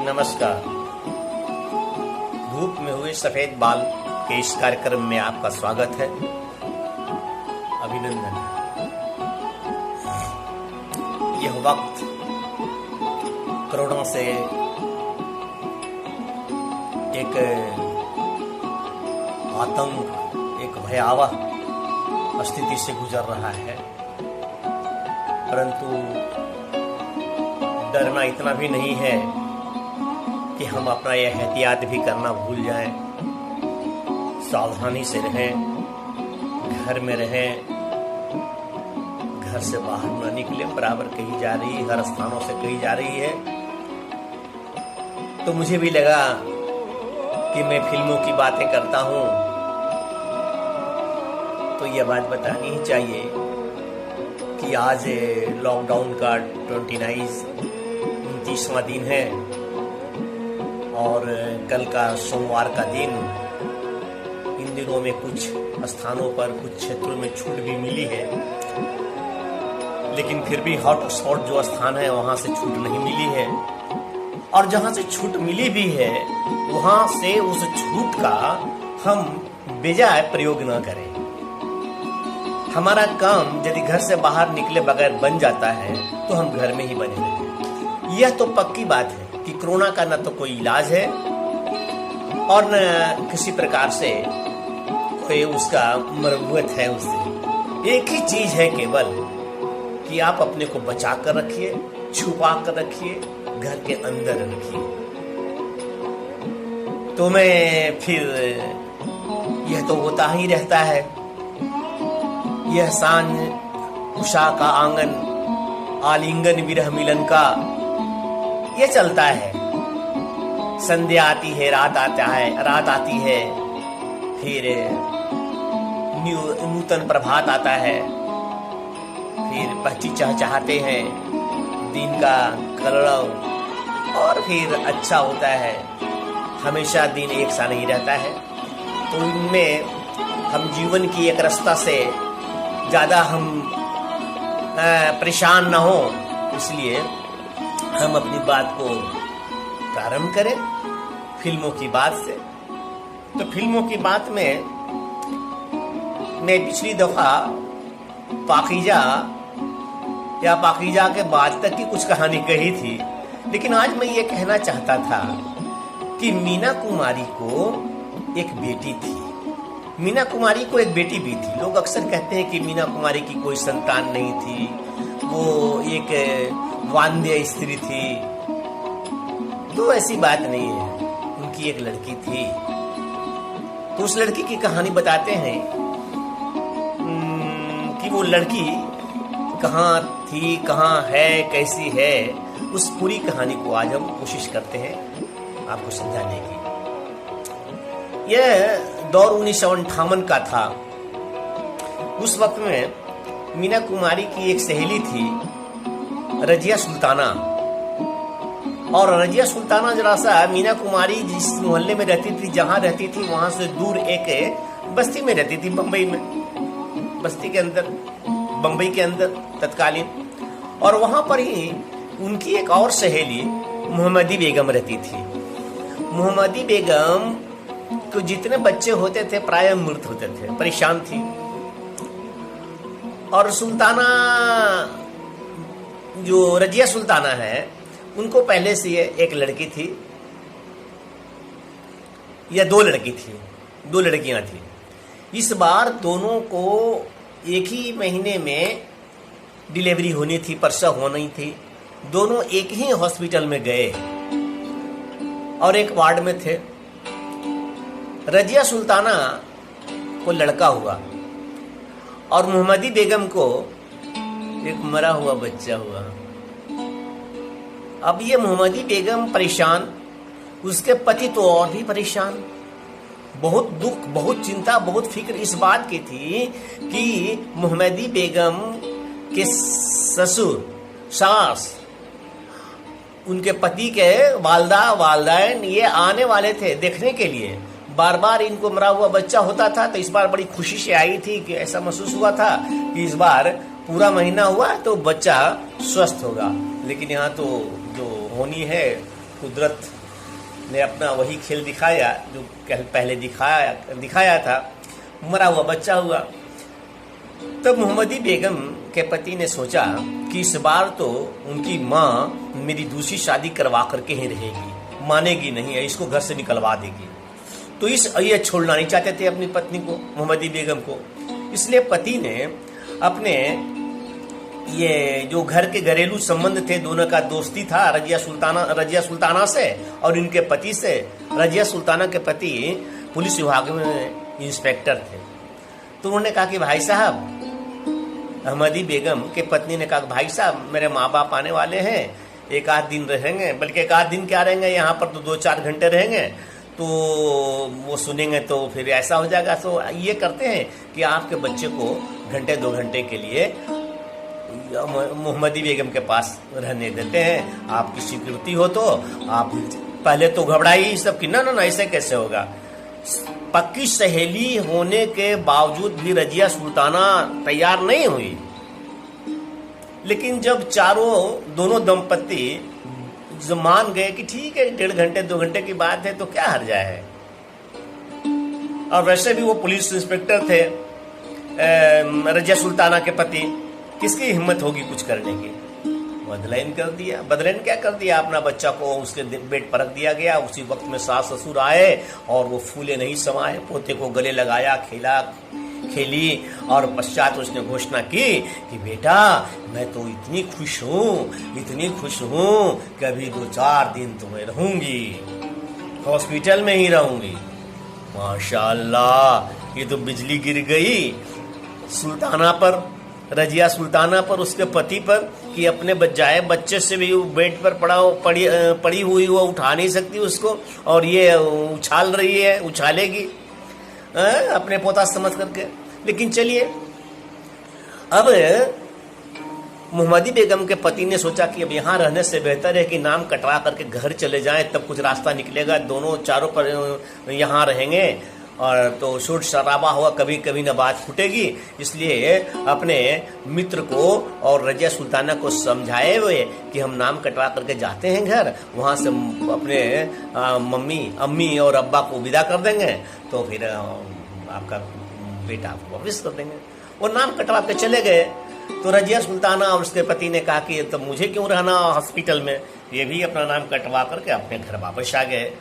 नमस्कार। धूप में हुए सफेद बाल के इस कार्यक्रम में आपका स्वागत है। अभिनंदन। यह वक्त कोरोना से एक आतंक, एक भयावह स्थिति से गुजर रहा है, परंतु डरना इतना भी नहीं है कि हम अपना यह एहतियात भी करना भूल जाएं। सावधानी से रहें, घर में रहें, घर से बाहर न निकले। बराबर कही जा रही है, हर स्थानों से कही जा रही है। तो मुझे भी लगा कि मैं फिल्मों की बातें करता हूं तो यह बात बतानी ही चाहिए कि आज लॉकडाउन का 29वां दिन है और कल का सोमवार का दिन। इन दिनों में कुछ स्थानों पर, कुछ क्षेत्रों में छूट भी मिली है, लेकिन फिर भी हॉट स्पॉट जो स्थान है वहां से छूट नहीं मिली है। और जहां से छूट मिली भी है वहां से उस छूट का हम बेजाय प्रयोग न करें। हमारा काम यदि घर से बाहर निकले बगैर बन जाता है तो हम घर में ही बने रहें। यह तो पक्की बात है कि कोरोना का न तो कोई इलाज है और न किसी प्रकार से कोई उसका मरम्मत है। उससे एक ही चीज है केवल कि आप अपने को बचा कर रखिए, छुपा कर रखिए, घर के अंदर रखिए। तो मैं फिर यह तो होता ही रहता है। यह सांझ उषा का आंगन, आलिंगन विरह मिलन का ये चलता है। संध्या आती है, रात आती है, फिर नूतन प्रभात आता है, फिर पक्षी चहचहाते हैं, दिन का कलरव, और फिर अच्छा होता है। हमेशा दिन एक सा नहीं रहता है, तो इनमें हम जीवन की एक रास्ता से ज्यादा हम परेशान न हो, इसलिए हम अपनी बात को प्रारंभ करें फिल्मों की बात से। तो फिल्मों की बात में मैं पिछली दफा पाकीजा या पाकीजा के बाद तक की कुछ कहानी कही थी, लेकिन आज मैं ये कहना चाहता था कि मीना कुमारी को एक बेटी थी। मीना कुमारी को एक बेटी भी थी। लोग अक्सर कहते हैं कि मीना कुमारी की कोई संतान नहीं थी, वो एक वांध्य स्त्री थी। तो ऐसी बात नहीं है, उनकी एक लड़की थी। तो उस लड़की की कहानी बताते हैं कि वो लड़की कहाँ थी, कहाँ है, कैसी है। उस पूरी कहानी को आज हम कोशिश करते हैं आपको समझाने की। यह दौर 1958 का था। उस वक्त में मीना कुमारी की एक सहेली थी, रजिया सुल्ताना। और रजिया सुल्ताना जरा सा मीना कुमारी जिस मोहल्ले में रहती थी, जहां रहती थी, वहां से दूर एक बस्ती में रहती थी, बम्बई में, बस्ती के अंदर, बम्बई के अंदर तत्कालीन। और वहां पर ही उनकी एक और सहेली मोहम्मदी बेगम रहती थी। मोहम्मदी बेगम को जितने बच्चे होते थे प्राय मृत होते थे, परेशान थी। और सुल्ताना, जो रजिया सुल्ताना है, उनको पहले से एक लड़की थी या दो लड़कियां थी। इस बार दोनों को एक ही महीने में डिलीवरी होनी थी, प्रसव होनी थी। दोनों एक ही हॉस्पिटल में गए और एक वार्ड में थे। रजिया सुल्ताना को लड़का हुआ और मोहम्मदी बेगम को एक मरा हुआ बच्चा हुआ। अब ये मोहम्मदी बेगम परेशान, उसके पति तो और भी परेशान। बहुत दुख, बहुत चिंता, बहुत फिक्र इस बात की थी कि मोहम्मदी बेगम के ससुर, सास, उनके पति के वालदाइन ये आने वाले थे देखने के लिए। बार बार इनको मरा हुआ बच्चा होता था, तो इस बार बड़ी खुशी से आई थी कि ऐसा महसूस हुआ था कि इस बार पूरा महीना हुआ तो बच्चा स्वस्थ होगा। लेकिन यहाँ तो जो होनी है कुदरत ने अपना वही खेल दिखाया जो पहले दिखाया था। मरा हुआ बच्चा हुआ। तब मोहम्मदी बेगम के पति ने सोचा कि इस बार तो उनकी माँ मेरी दूसरी शादी करवा करके ही रहेगी, मानेगी नहीं है, इसको घर से निकलवा देगी। तो ये छोड़ना नहीं चाहते थे अपनी पत्नी को, मोहम्मदी बेगम को। इसलिए पति ने अपने ये जो घर के घरेलू संबंध थे, दोनों का दोस्ती था रजिया सुल्ताना से और इनके पति से। रजिया सुल्ताना के पति पुलिस विभाग में इंस्पेक्टर थे। तो उन्होंने कहा कि भाई साहब, मोहम्मदी बेगम के पत्नी ने कहा भाई साहब मेरे माँ बाप आने वाले हैं, एक आध दिन रहेंगे, बल्कि एक आध दिन क्या रहेंगे, यहाँ पर तो 2-4 घंटे रहेंगे, तो वो सुनेंगे तो फिर ऐसा हो जाएगा। तो ये करते हैं कि आपके बच्चे को 1-2 घंटे के लिए मोहम्मदी बेगम के पास रहने देते हैं। आपकी स्वीकृति हो तो आप। पहले तो घबराई सब कि ना ऐसे कैसे होगा। पक्की सहेली होने के बावजूद भी रजिया सुल्ताना तैयार नहीं हुई। लेकिन जब दोनों दंपत्ति मान गए कि ठीक है 1.5-2 घंटे की बात है तो क्या हर्जा है। और वैसे भी वो पुलिस इंस्पेक्टर थे, रजिया सुल्ताना के पति, किसकी हिम्मत होगी कुछ करने की। बदलैन क्या कर दिया, अपना बच्चा को उसके बेड पर रख दिया गया। उसी वक्त में सास ससुर आए और वो फूले नहीं समाये, पोते को गले लगाया, खेली और पश्चात उसने घोषणा की कि बेटा मैं तो इतनी खुश हूँ कि अभी 2-4 दिन तो मैं रहूंगी, हॉस्पिटल में ही रहूंगी। माशाअल्लाह, ये तो बिजली गिर गई सुल्ताना पर, रजिया सुल्ताना पर, उसके पति पर, कि अपने बच्चे से भी बेड पर पड़ी हुई वो उठा नहीं सकती उसको, और ये उछालेगी अपने पोता समझ करके। लेकिन चलिए, अब मोहम्मदी बेगम के पति ने सोचा कि अब यहाँ रहने से बेहतर है कि नाम कटवा करके घर चले जाएं, तब कुछ रास्ता निकलेगा, दोनों चारों पर यहाँ रहेंगे और तो शोर शराबा होगा, कभी कभी न बात फूटेगी। इसलिए अपने मित्र को और रजिया सुल्ताना को समझाए हुए कि हम नाम कटवा करके जाते हैं घर, वहाँ से अपने अम्मी और अब्बा को विदा कर देंगे, तो फिर आपका बेटा आपको वापस कर देंगे। वो नाम कटवा के चले गए। तो रजिया सुल्ताना और उसके पति ने कहा कि तो मुझे क्यों रहना हॉस्पिटल में, ये भी अपना नाम कटवा करके अपने घर वापस आ गए।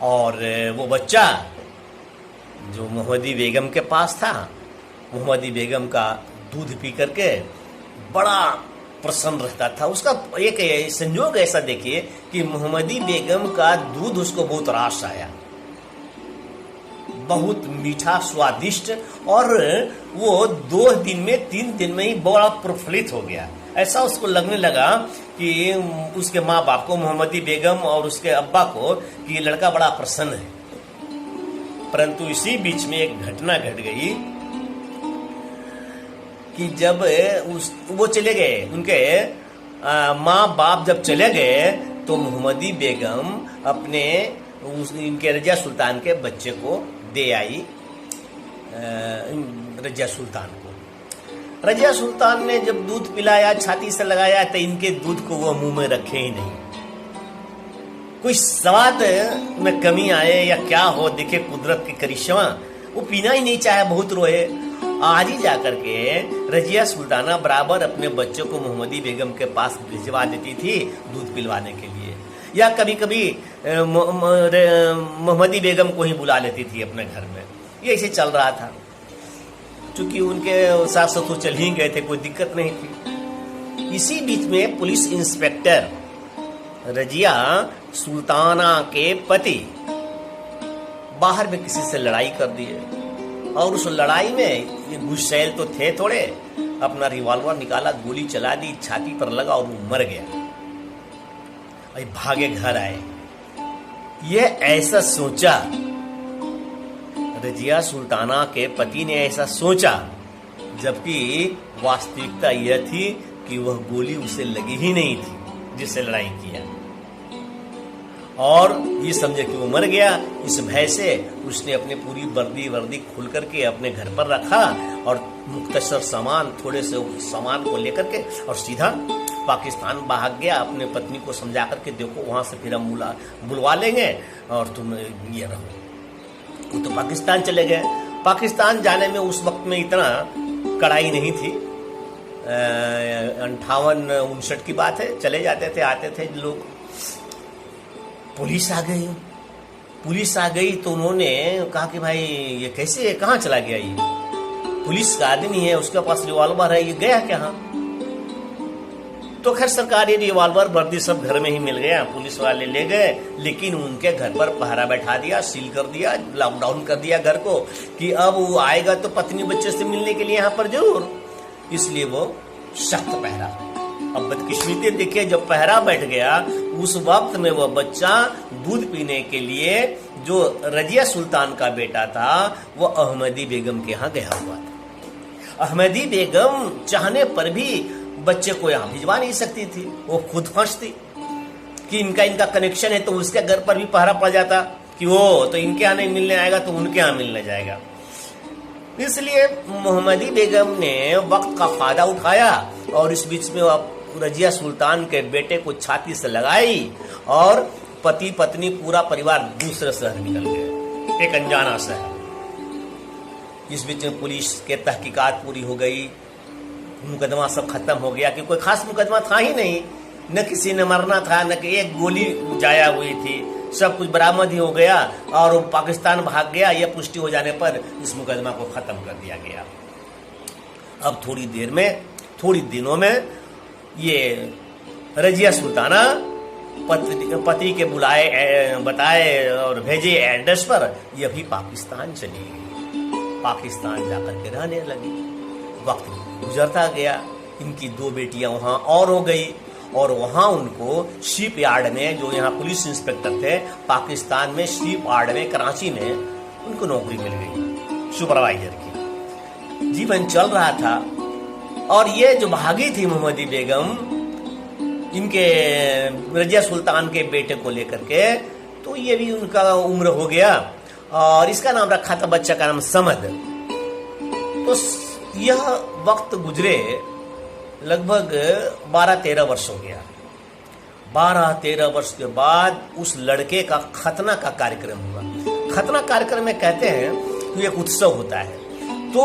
और वो बच्चा जो मोहम्मदी बेगम के पास था, मोहम्मदी बेगम का दूध पी करके बड़ा प्रसन्न रहता था। उसका एक संयोग ऐसा देखिए कि मोहम्मदी बेगम का दूध उसको बहुत रास आया, बहुत मीठा स्वादिष्ट, और वो 3 दिन में ही बड़ा प्रफुल्लित हो गया। ऐसा उसको लगने लगा कि उसके माँ बाप को, मोहम्मदी बेगम और उसके अब्बा को, कि ये लड़का बड़ा प्रसन्न है। परंतु इसी बीच में एक घटना घट गई कि जब वो चले गए, उनके माँ बाप जब चले गए, तो मोहम्मदी बेगम अपने इनके रजिया सुल्तान के बच्चे को दे आई रजिया सुल्तान को। रजिया सुल्तान ने जब दूध पिलाया, छाती से लगाया, तो इनके दूध को वो मुंह में रखे ही नहीं। कोई स्वाद में कमी आए या क्या हो, देखे कुदरत की करिश्मा, वो पीना ही नहीं चाहे, बहुत रोए। आज ही जाकर के रजिया सुल्ताना बराबर अपने बच्चों को मोहम्मदी बेगम के पास भिजवा देती थी दूध पिलवाने के लिए, या कभी कभी मोहम्मदी बेगम को ही बुला लेती थी अपने घर में। ये ऐसे चल रहा था। चूंकि उनके सास ससुर चल ही गए थे, कोई दिक्कत नहीं थी। इसी बीच में पुलिस इंस्पेक्टर रजिया सुल्ताना के पति बाहर में किसी से लड़ाई कर दिए, और उस लड़ाई में ये गुस्सैल तो थे थोड़े, अपना रिवॉल्वर निकाला, गोली चला दी, छाती पर लगा और वो मर गया। भागे घर आए। ये ऐसा सोचा, रजिया सुल्ताना के पति ने ऐसा सोचा, जबकि वास्तविकता यह थी कि वह गोली उसे लगी ही नहीं थी जिससे लड़ाई किया। और ये समझे कि वो मर गया। इस भय से उसने अपनी पूरी वर्दी खोल करके अपने घर पर रखा और मुख्तसर सामान, थोड़े से सामान को लेकर के और सीधा पाकिस्तान भाग गया। अपने पत्नी को समझा करके, देखो वहां से फिर हम बुलवा लेंगे और तुम ये रहो। वो तो पाकिस्तान चले गए। पाकिस्तान जाने में उस वक्त में इतना कड़ाई नहीं थी, 58-59 की बात है। चले जाते थे, आते थे लोग। पुलिस आ गई तो उन्होंने कहा कि भाई ये कैसे, कहाँ चला गया ये? पुलिस का आदमी है, उसके पास रिवॉल्वर है, ये गया कहाँ? तो खैर सरकारी रिवॉल्वर वर्दी सब घर में ही मिल गया। पुलिस वाले ले गए, लेकिन उनके घर पर पहरा बैठा दिया, सील कर दिया, लॉकडाउन कर दिया घर को कि अब वो आएगा तो पत्नी बच्चे से मिलने के लिए यहाँ पर जरूर, इसलिए वो सख्त पहरा। अब बदकिस्मती देखिए, जब पहरा बैठ गया उस वक्त में वह बच्चा दूध पीने के लिए जो रजिया सुल्तान का बेटा था वो अहमदी बेगम के यहाँ गया हुआ था। अहमदी बेगम चाहने पर भी बच्चे को यहाँ भिजवा नहीं सकती थी, वो खुद फंसती कि इनका कनेक्शन है, तो उसके घर पर भी पहरा पड़ जाता कि वो तो इनके यहाँ नहीं मिलने आएगा तो उनके यहाँ मिलने जाएगा। इसलिए मोहम्मदी बेगम ने वक्त का फायदा उठाया और इस बीच में रजिया सुल्तान के बेटे को छाती से लगाई और पति पत्नी पूरा परिवार दूसरे शहर निकल गए, एक अनजाना शहर। इस बीच में पुलिस के तहकीकात पूरी हो गई, मुकदमा सब खत्म हो गया कि कोई खास मुकदमा था ही नहीं, न किसी ने मरना था, न कि एक गोली जाया हुई थी, सब कुछ बरामद ही हो गया और पाकिस्तान भाग गया। यह पुष्टि हो जाने पर इस मुकदमा को खत्म कर दिया गया। अब थोड़ी दिनों में ये रजिया सुल्ताना पति के बताए और भेजे एड्रेस पर ये भी पाकिस्तान चली गई। पाकिस्तान जाकर के रहने लगी। वक्त गुजरता गया, इनकी 2 बेटियां वहां और हो गई और वहां उनको शिप यार्ड में, जो यहाँ पुलिस इंस्पेक्टर थे पाकिस्तान में, शिप यार्ड में कराची में उनको नौकरी मिल गई सुपरवाइजर की। जीवन चल रहा था और ये जो भागी थी मोहम्मदी बेगम इनके रजिया सुल्तान के बेटे को लेकर के, तो ये भी उनका उम्र हो गया और इसका नाम रखा था, बच्चा का नाम समद। तो यह वक्त गुजरे लगभग 12-13 वर्ष हो गया। 12-13 वर्ष के बाद उस लड़के का खतना का कार्यक्रम हुआ। खतना कार्यक्रम में कहते हैं कि एक उत्सव होता है। तो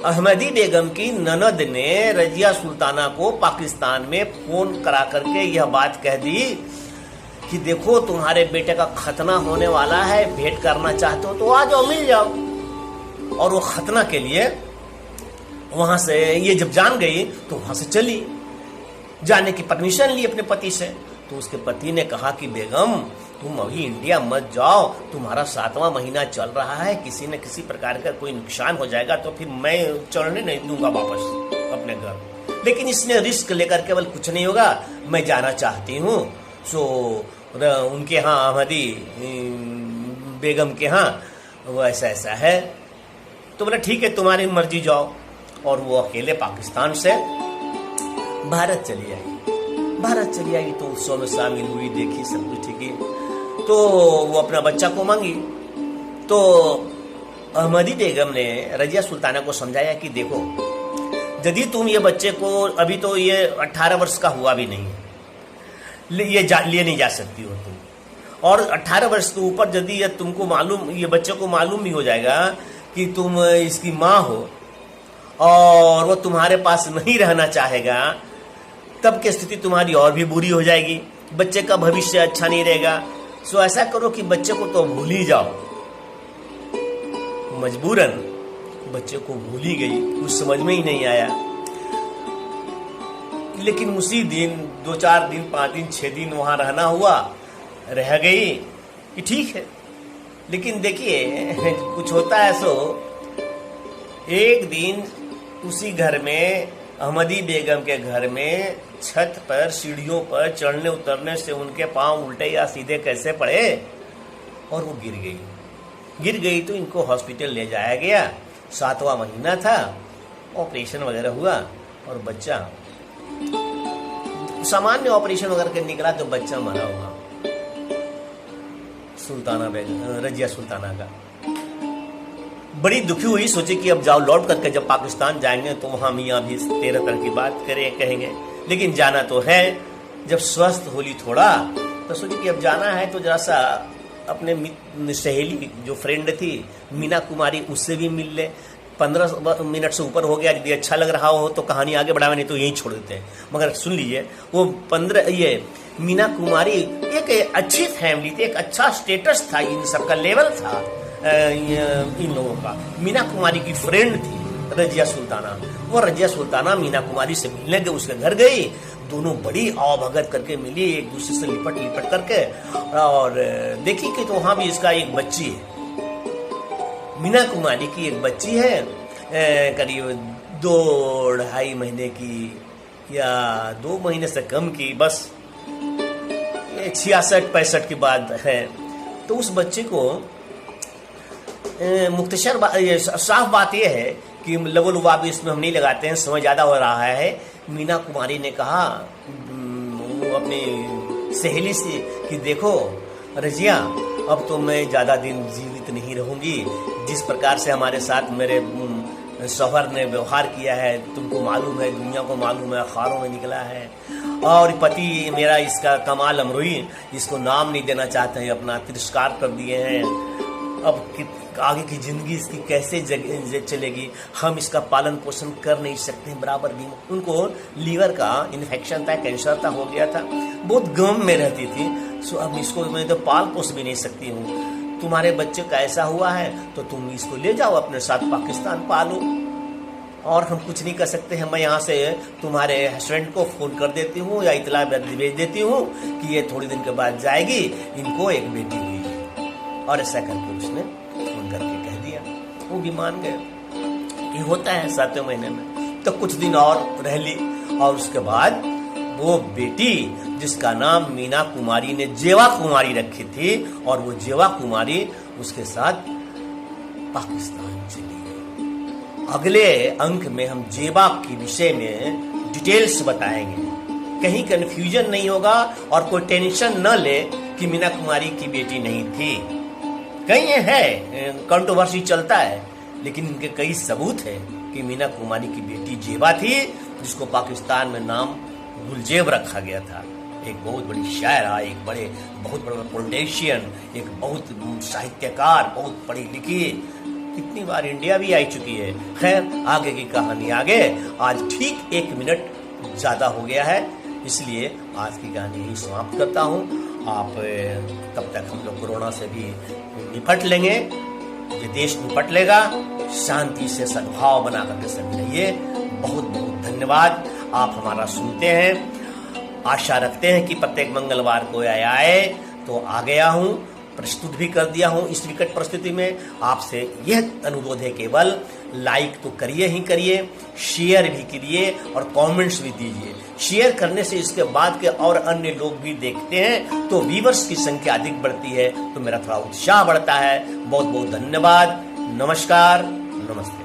अहमदी बेगम की ननद ने रजिया सुल्ताना को पाकिस्तान में फोन करा करके यह बात कह दी कि देखो तुम्हारे बेटे का खतना होने वाला है, भेंट करना चाहते हो तो आ जाओ, मिल जाओ। और वो खतना के लिए वहां से ये जब जान गई तो वहां से चली, जाने की परमिशन ली अपने पति से। तो उसके पति ने कहा कि बेगम तुम अभी इंडिया मत जाओ, तुम्हारा 7वां महीना चल रहा है, किसी न किसी प्रकार का कोई नुकसान हो जाएगा तो फिर मैं चढ़ने नहीं दूंगा वापस अपने घर। लेकिन इसने रिस्क लेकर केवल कुछ नहीं होगा, मैं जाना चाहती हूँ। सो उनके यहाँ अहमदी बेगम के यहाँ वो ऐसा है। तो बोला ठीक है तुम्हारी मर्जी, जाओ। और वो अकेले पाकिस्तान से भारत चली आई। तो उत्सव में शामिल हुई, देखी सब कुछ ठीक है। तो वो अपना बच्चा को मांगी। तो अहमदी बेगम ने रजिया सुल्ताना को समझाया कि देखो यदि तुम ये बच्चे को, अभी तो ये 18 वर्ष का हुआ भी नहीं है, ये लिए नहीं जा सकती हो तुम। और 18 वर्ष के ऊपर यदि तुमको मालूम, ये बच्चे को मालूम भी हो जाएगा कि तुम इसकी माँ हो और वो तुम्हारे पास नहीं रहना चाहेगा, तब की स्थिति तुम्हारी और भी बुरी हो जाएगी, बच्चे का भविष्य अच्छा नहीं रहेगा। सो ऐसा करो कि बच्चे को तो भूल ही जाओ। मजबूरन बच्चे को भूल ही गई, कुछ समझ में ही नहीं आया। लेकिन उसी दिन 2-4 दिन, 5 दिन, 6 दिन वहां रहना हुआ, रह गई कि ठीक है। लेकिन देखिए कुछ होता है। सो एक दिन उसी घर में, अहमदी बेगम के घर में, छत पर सीढ़ियों पर चढ़ने उतरने से उनके पांव उल्टे या सीधे कैसे पड़े और वो गिर गई। तो इनको हॉस्पिटल ले जाया गया। 7वां महीना था, ऑपरेशन वगैरह हुआ और बच्चा, सामान्य ऑपरेशन वगैरह के निकला तो बच्चा मरा हुआ। सुल्ताना बेगम, रजिया सुल्ताना का। बड़ी दुखी हुई, सोची कि अब जाओ लौट करके जब पाकिस्तान जाएंगे तो वहां मियाँ भी 13 तरह की बात कहेंगे, लेकिन जाना तो है। जब स्वस्थ होली थोड़ा तो सोची कि अब जाना है तो जरा सा अपने सहेली जो फ्रेंड थी मीना कुमारी, उससे भी मिल ले। 15 मिनट से ऊपर हो गया, यदि अच्छा लग रहा हो तो कहानी आगे बढ़ावे, नहीं तो यहीं छोड़ देते हैं। मगर सुन लीजिए, वो मीना कुमारी एक अच्छी फैमिली थी, एक अच्छा स्टेटस था, इन सबका लेवल था इन लोगों का। मीना कुमारी की फ्रेंड थी रजिया सुल्ताना। वो रजिया सुल्ताना मीना कुमारी से मिलने गए, उसके घर गई। दोनों बड़ी आवभगत करके मिली, एक दूसरे से लिपट करके, और देखी कि तो वहां भी इसका एक बच्ची है, मीना कुमारी की एक बच्ची है, करीब 2-2.5 महीने की या 2 महीने से कम की, बस 66-65 की बात है। तो उस बच्चे को मुख्तसर साफ बात यह है कि लबो लुबाब इसमें हम नहीं लगाते हैं, समय ज़्यादा हो रहा है। मीना कुमारी ने कहा अपनी सहेली से कि देखो रजिया, अब तो मैं ज़्यादा दिन जीवित नहीं रहूँगी। जिस प्रकार से हमारे साथ मेरे शौहर ने व्यवहार किया है, तुमको मालूम है, दुनिया को मालूम है, अखबारों में निकला है। और पति मेरा इसका कमाल अमरोही, इसको नाम नहीं देना चाहते हैं, अपना तिरस्कार कर दिए हैं। अब आगे की जिंदगी इसकी कैसे चलेगी, हम इसका पालन पोषण कर नहीं सकते बराबर भी। उनको लीवर का इन्फेक्शन था, कैंसर था, हो गया था, बहुत गम में रहती थी। सो अब इसको मैं तो पाल पोस भी नहीं सकती हूँ। तुम्हारे बच्चे का ऐसा हुआ है तो तुम इसको ले जाओ अपने साथ पाकिस्तान, पालो, और हम कुछ नहीं कर सकते हैं। मैं यहाँ से तुम्हारे हस्बैंड को फ़ोन कर देती हूँ या इतला भेज देती हूँ कि ये थोड़ी दिन के बाद जाएगी, इनको एक बेटी हुई है। और ऐसा करके उसने फोन करके कह दिया, वो भी मान गए। ये होता है 7वें महीने में। तो कुछ दिन और रह ली, और उसके बाद वो बेटी जिसका नाम मीना कुमारी ने जेवा कुमारी रखी थी, और वो जेवा कुमारी उसके साथ पाकिस्तान चली गई। अगले अंक में हम जेवा के विषय में डिटेल्स बताएंगे, कहीं कंफ्यूजन नहीं होगा और कोई टेंशन न ले कि मीना कुमारी की बेटी नहीं थी। कहीं है कंट्रोवर्सी चलता है, लेकिन इनके कई सबूत है कि मीना कुमारी की बेटी जेबा थी, जिसको पाकिस्तान में नाम गुलजेब रखा गया था। एक बहुत बड़ी शायरा, एक बहुत बड़ा पॉलिटिशियन, एक बहुत साहित्यकार, बहुत पढ़ी लिखी, कितनी बार इंडिया भी आई चुकी है। खैर, आगे की कहानी आगे। आज ठीक 1 मिनट ज़्यादा हो गया है, इसलिए आज की कहानी यही समाप्त करता हूँ। आप तब तक हम लोग कोरोना से भी निपट लेंगे, ये देश निपट लेगा। शांति से सद्भाव बना करके सभी रहिए। बहुत बहुत धन्यवाद, आप हमारा सुनते हैं। आशा रखते हैं कि प्रत्येक मंगलवार को आए तो आ गया हूँ, प्रस्तुत भी कर दिया हूँ। इस विकट परिस्थिति में आपसे यह अनुरोध है, केवल लाइक तो करिए ही करिए, शेयर भी करिए और कमेंट्स भी दीजिए। शेयर करने से इसके बाद के और अन्य लोग भी देखते हैं तो व्यूअर्स की संख्या अधिक बढ़ती है, तो मेरा थोड़ा उत्साह बढ़ता है। बहुत बहुत धन्यवाद, नमस्कार, नमस्ते।